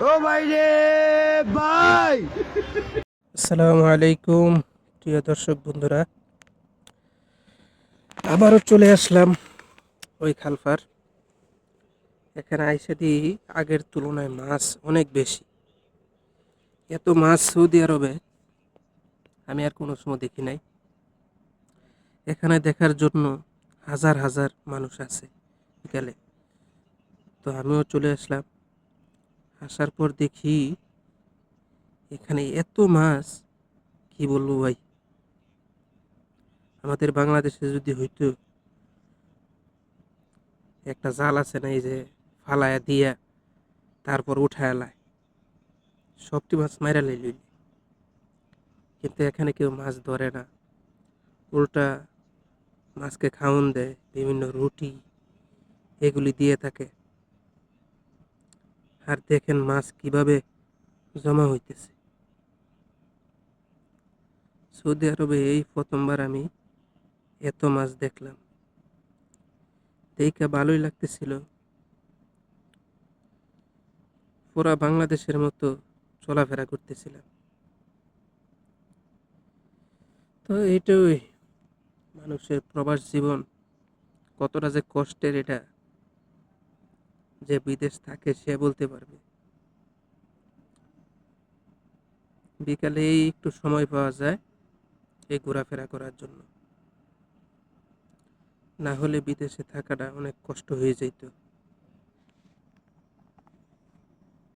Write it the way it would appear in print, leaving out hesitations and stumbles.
ও ভাই রে ভাই। আসসালামু আলাইকুম প্রিয় দর্শক বন্ধুরা, আবারও চলে আসলাম ওই খালপার। এখানে আইসা দিই আগের তুলনায় মাছ অনেক বেশি। এত মাছ সৌদি আরবে আমি আর কোনো সময় দেখি নাই। এখানে দেখার জন্য হাজার হাজার মানুষ আছে বিকালে। তো আমিও চলে আসলাম। আসার পর দেখি এখানে এত মাছ, কি বলবো ভাই। আমাদের বাংলাদেশে যদি হইতো, একটা জাল আছে না, এই যে ফালায়া দিয়া তারপর উঠায় লায়, সবটি মাছ মাইরা লাইল। কিন্তু এখানে কেউ মাছ ধরে না, উল্টা মাছকে খাওন দেয়, বিভিন্ন রুটি এগুলি দিয়ে থাকে। আর দেখেন মাছ কিভাবে জমা হইতেছে। সৌদি আরবে এই প্রথমবার আমি এত মাছ দেখলাম, দেখে ভালোই লাগতেছিল। পুরা বাংলাদেশের মতো চলাফেরা করতেছিলাম। তো এইটাই মানুষের প্রবাস জীবন, কতটা যে কষ্টের এটা যে বিদেশ থাকে সে বলতে পারবে। বিকালে এই একটু সময় পাওয়া যায় এই ঘোরাফেরা করার জন্য, না হলে বিদেশে থাকাটা অনেক কষ্ট হয়ে যেত।